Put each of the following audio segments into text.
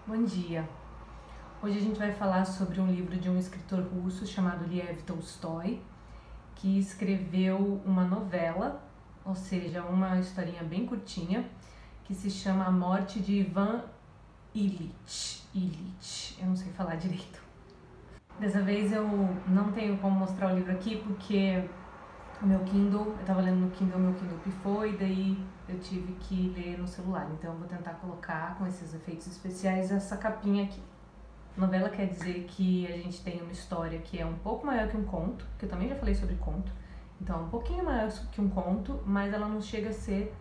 Bom dia! Hoje a gente vai falar sobre um livro de um escritor russo chamado Lev Tolstói, que escreveu uma novela, ou seja, uma historinha bem curtinha, que se chama A Morte de Ivan Ilitch. Eu não sei falar direito. Dessa vez eu não tenho como mostrar o livro aqui porque o meu Kindle, eu tava lendo no Kindle, meu Kindle pifou e daí eu tive que ler no celular. Então eu vou tentar colocar com esses efeitos especiais essa capinha aqui. Novela quer dizer que a gente tem uma história que é um pouco maior que um conto, que eu também já falei sobre conto. Então é um pouquinho maior que um conto, mas ela não chega a ser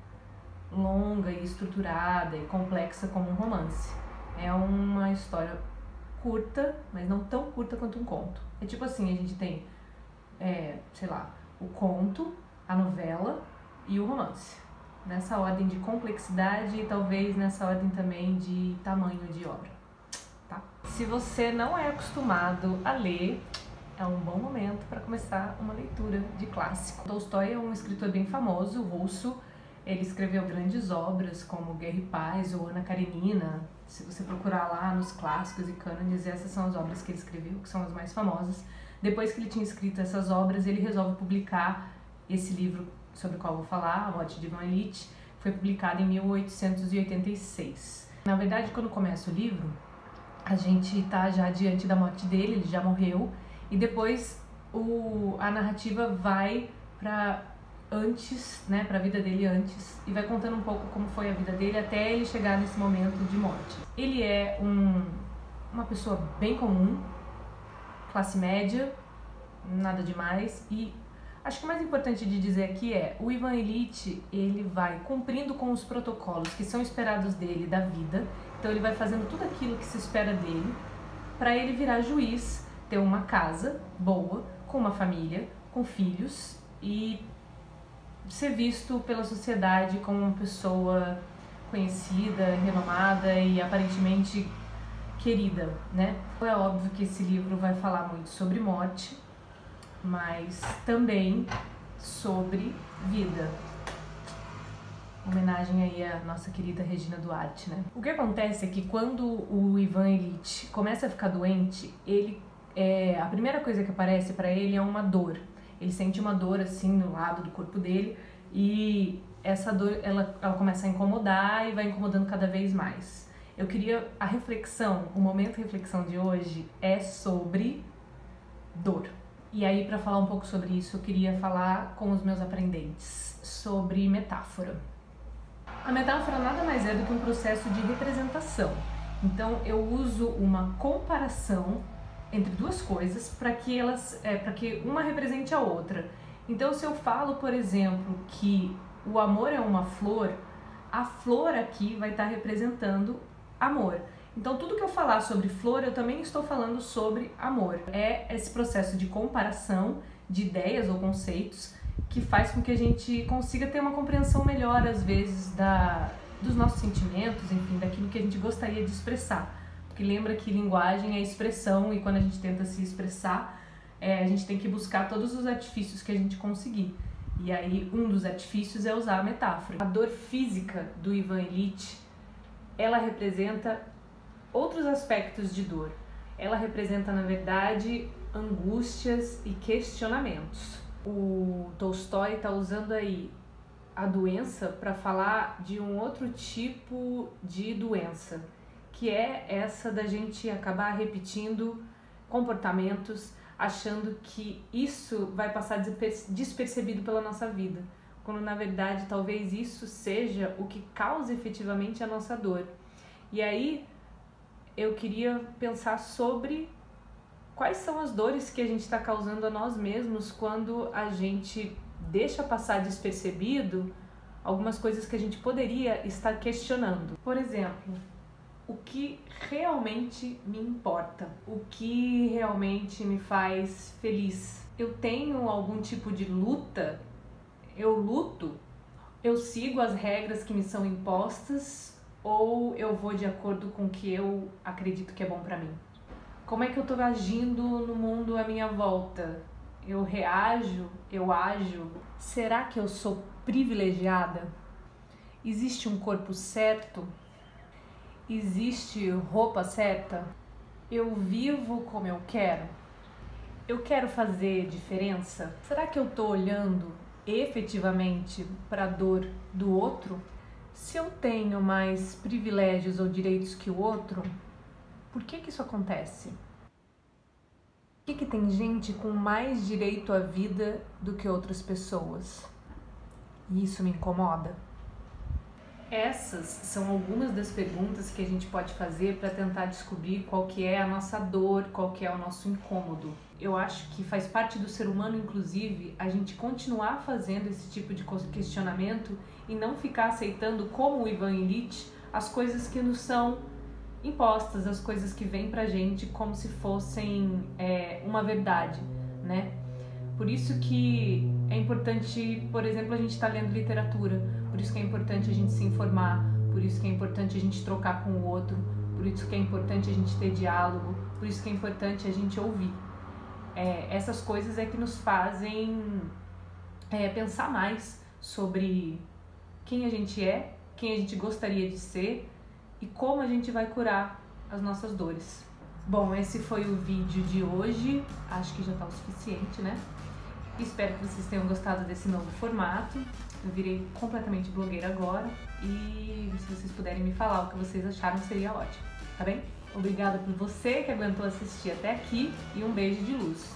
longa e estruturada e complexa como um romance. É uma história curta, mas não tão curta quanto um conto. É tipo assim, a gente tem, sei lá, o conto, a novela e o romance. Nessa ordem de complexidade e talvez nessa ordem também de tamanho de obra. Tá? Se você não é acostumado a ler, é um bom momento para começar uma leitura de clássico. Tolstói é um escritor bem famoso, russo. Ele escreveu grandes obras como Guerra e Paz ou Ana Karenina. Se você procurar lá nos clássicos e cânones, essas são as obras que ele escreveu, que são as mais famosas. Depois que ele tinha escrito essas obras, ele resolve publicar esse livro sobre o qual eu vou falar, A Morte de Ivan Ilitch, foi publicado em 1886. Na verdade, quando começa o livro, a gente está já diante da morte dele, ele já morreu, e depois a narrativa vai para antes, né, para a vida dele antes, e vai contando um pouco como foi a vida dele até ele chegar nesse momento de morte. Ele é uma pessoa bem comum, classe média, nada demais, e acho que o mais importante de dizer aqui é, o Ivan Ilitch, ele vai cumprindo com os protocolos que são esperados dele da vida, então ele vai fazendo tudo aquilo que se espera dele, para ele virar juiz, ter uma casa boa, com uma família, com filhos, e ser visto pela sociedade como uma pessoa conhecida, renomada e aparentemente querida, né? É óbvio que esse livro vai falar muito sobre morte, mas também sobre vida. Homenagem aí à nossa querida Regina Duarte, né? O que acontece é que quando o Ivan Ilitch começa a ficar doente, a primeira coisa que aparece para ele é uma dor. Ele sente uma dor assim no lado do corpo dele e essa dor ela começa a incomodar e vai incomodando cada vez mais. O momento de reflexão de hoje é sobre dor. E aí, para falar um pouco sobre isso, eu queria falar com os meus aprendentes sobre metáfora. A metáfora nada mais é do que um processo de representação. Então, eu uso uma comparação entre duas coisas para que uma represente a outra. Então, se eu falo, por exemplo, que o amor é uma flor, a flor aqui vai estar representando amor. Então, tudo que eu falar sobre flor, eu também estou falando sobre amor. É esse processo de comparação de ideias ou conceitos que faz com que a gente consiga ter uma compreensão melhor, às vezes, dos nossos sentimentos, enfim, daquilo que a gente gostaria de expressar. Porque lembra que linguagem é expressão e quando a gente tenta se expressar, a gente tem que buscar todos os artifícios que a gente conseguir. E aí, um dos artifícios é usar a metáfora. A dor física do Ivan Ilitch, ela representa outros aspectos de dor. Ela representa, na verdade, angústias e questionamentos. O Tolstói está usando aí a doença para falar de um outro tipo de doença, que é essa da gente acabar repetindo comportamentos, achando que isso vai passar despercebido pela nossa vida, quando na verdade talvez isso seja o que causa efetivamente a nossa dor. E aí eu queria pensar sobre quais são as dores que a gente está causando a nós mesmos quando a gente deixa passar despercebido algumas coisas que a gente poderia estar questionando. Por exemplo, o que realmente me importa? O que realmente me faz feliz? Eu tenho algum tipo de luta? Eu luto? Eu sigo as regras que me são impostas? Ou eu vou de acordo com o que eu acredito que é bom pra mim? Como é que eu tô agindo no mundo à minha volta? Eu reajo? Eu ajo? Será que eu sou privilegiada? Existe um corpo certo? Existe roupa certa? Eu vivo como eu quero? Eu quero fazer diferença? Será que eu tô olhando efetivamente para a dor do outro? Se eu tenho mais privilégios ou direitos que o outro, por que isso acontece? Por que tem gente com mais direito à vida do que outras pessoas? E isso me incomoda. Essas são algumas das perguntas que a gente pode fazer para tentar descobrir qual que é a nossa dor, qual que é o nosso incômodo. Eu acho que faz parte do ser humano, inclusive, a gente continuar fazendo esse tipo de questionamento e não ficar aceitando, como o Ivan Illich, as coisas que nos são impostas, as coisas que vêm pra gente como se fossem uma verdade, né? Por isso que é importante, por exemplo, a gente estar lendo literatura, por isso que é importante a gente se informar, por isso que é importante a gente trocar com o outro, por isso que é importante a gente ter diálogo, por isso que é importante a gente ouvir. Essas coisas é que nos fazem pensar mais sobre quem a gente é, quem a gente gostaria de ser e como a gente vai curar as nossas dores. Bom, esse foi o vídeo de hoje, acho que já está o suficiente, né? Espero que vocês tenham gostado desse novo formato. Eu virei completamente blogueira agora e se vocês puderem me falar o que vocês acharam seria ótimo, tá bem? Obrigada por você que aguentou assistir até aqui e um beijo de luz.